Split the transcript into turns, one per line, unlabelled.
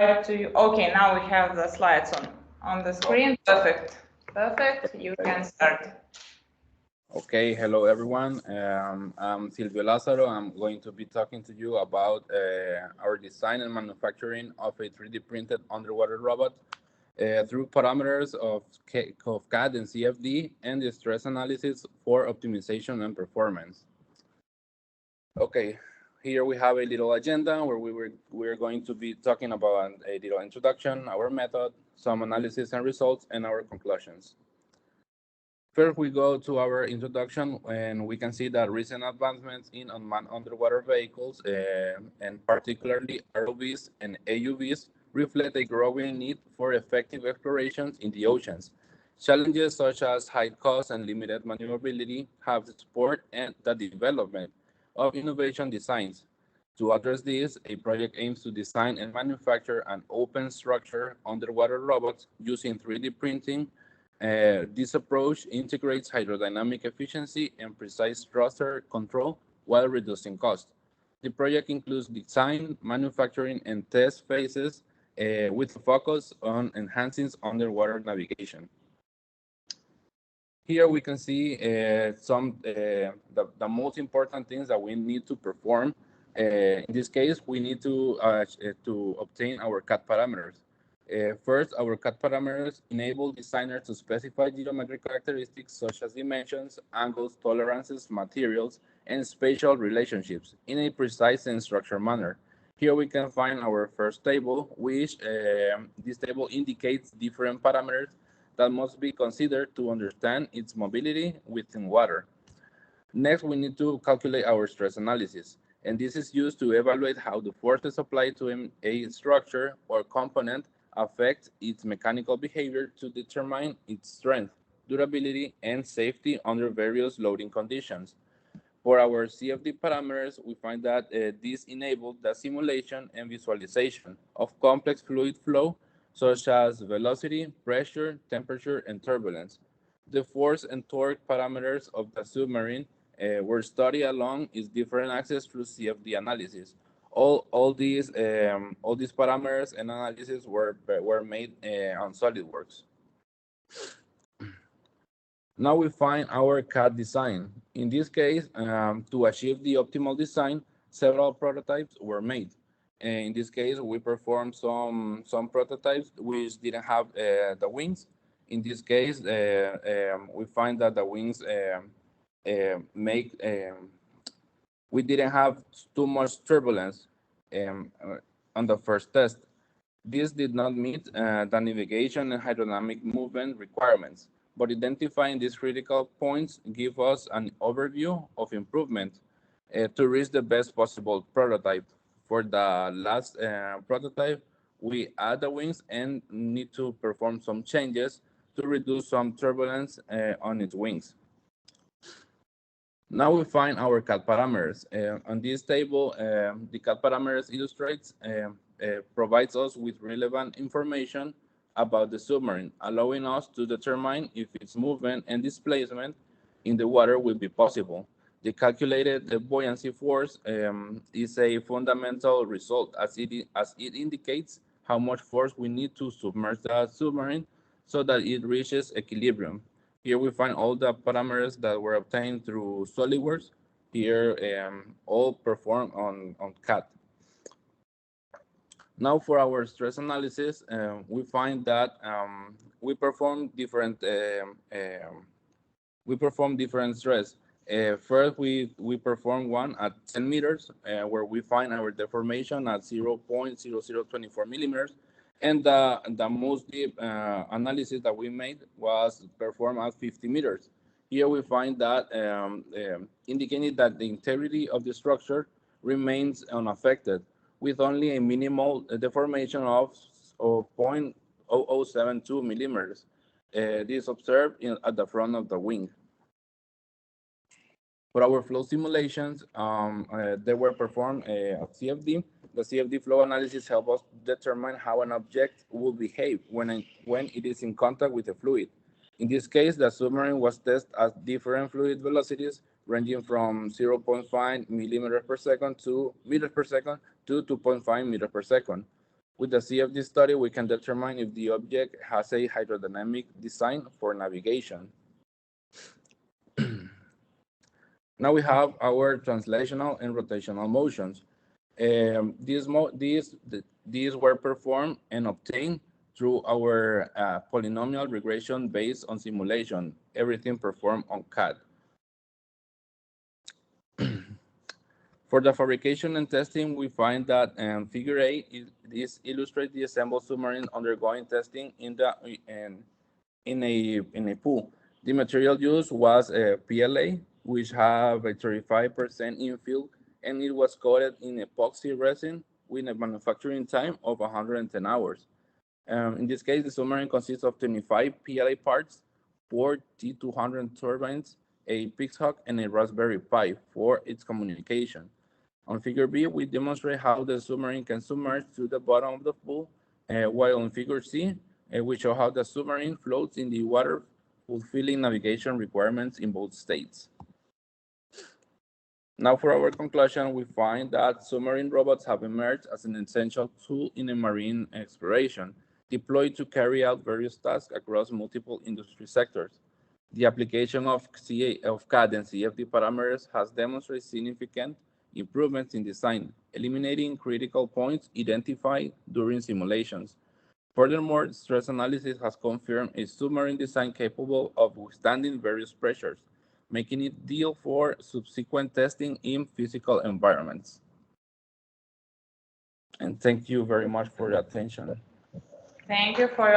to you. Okay, now we have the slides on the screen. Perfect. Perfect. You can start.
Okay, hello everyone. I'm Silvio Lazaro. I'm going to be talking to you about our design and manufacturing of a 3D printed underwater robot through parameters of CAD and CFD and the stress analysis for optimization and performance. Okay, here we have a little agenda where we're going to be talking about a little introduction, our method, some analysis and results, and our conclusions. First, we go to our introduction, and we can see that recent advancements in unmanned underwater vehicles, and particularly ROVs and AUVs, reflect a growing need for effective explorations in the oceans. Challenges such as high cost and limited maneuverability have spurred the development of innovation designs. To address this, a project aims to design and manufacture an open structure underwater robots using 3D printing. This approach integrates hydrodynamic efficiency and precise thruster control while reducing cost. The project includes design, manufacturing, and test phases with a focus on enhancing underwater navigation. Here we can see the most important things that we need to perform. In this case, we need to obtain our CAD parameters. First, our CAD parameters enable designers to specify geometric characteristics such as dimensions, angles, tolerances, materials, and spatial relationships in a precise and structured manner. Here we can find our first table, which this table indicates different parameters that must be considered to understand its mobility within water. Next, we need to calculate our stress analysis, and this is used to evaluate how the forces applied to a structure or component affect its mechanical behavior to determine its strength, durability, and safety under various loading conditions. For our CFD parameters, we find that this enables the simulation and visualization of complex fluid flow, such as velocity, pressure, temperature, and turbulence. The force and torque parameters of the submarine were studied along its different axes through CFD analysis. All these parameters and analysis were made on SolidWorks. Now we find our CAD design. In this case, to achieve the optimal design, several prototypes were made. In this case, we performed some prototypes which didn't have the wings. In this case, we find that the wings we didn't have too much turbulence on the first test. This did not meet the navigation and hydrodynamic movement requirements, but identifying these critical points give us an overview of improvement to reach the best possible prototype. For the last prototype, we add the wings and need to perform some changes to reduce some turbulence on its wings. Now we find our CAD parameters. On this table, the CAD parameters provides us with relevant information about the submarine, allowing us to determine if its movement and displacement in the water will be possible. The calculated buoyancy force is a fundamental result as it indicates how much force we need to submerge the submarine so that it reaches equilibrium. Here we find all the parameters that were obtained through SolidWorks. Here, all performed on CAD. Now for our stress analysis, we find that we perform different stress. First, we perform one at 10 meters, where we find our deformation at 0.0024 millimeters. And the most deep analysis that we made was performed at 50 meters. Here we find that indicating that the integrity of the structure remains unaffected, with only a minimal deformation of 0.0072 millimeters. This is observed at the front of the wing. For our flow simulations, they were performed at CFD. The CFD flow analysis helps us determine how an object will behave when it is in contact with a fluid. In this case, the submarine was tested at different fluid velocities ranging from 0.5 millimeters per second to 2.5 meters per second. With the CFD study, we can determine if the object has a hydrodynamic design for navigation. Now we have our translational and rotational motions. These were performed and obtained through our polynomial regression based on simulation, everything performed on CAD. For the fabrication and testing, we find that figure 8 illustrates the assembled submarine undergoing testing in a pool. The material used was a PLA, which have a 35% infill, and it was coated in epoxy resin with a manufacturing time of 110 hours. In this case, the submarine consists of 25 PLA parts, 4 T200 turbines, a Pixhawk, and a Raspberry Pi for its communication. On figure B, we demonstrate how the submarine can submerge to the bottom of the pool, while on figure C, we show how the submarine floats in the water, fulfilling navigation requirements in both states. Now for our conclusion, we find that submarine robots have emerged as an essential tool in a marine exploration, deployed to carry out various tasks across multiple industry sectors. The application of CAD and CFD parameters has demonstrated significant improvements in design, eliminating critical points identified during simulations. Furthermore, stress analysis has confirmed a submarine design capable of withstanding various pressures, making it ideal for subsequent testing in physical environments. And thank you very much for your attention.
Thank you for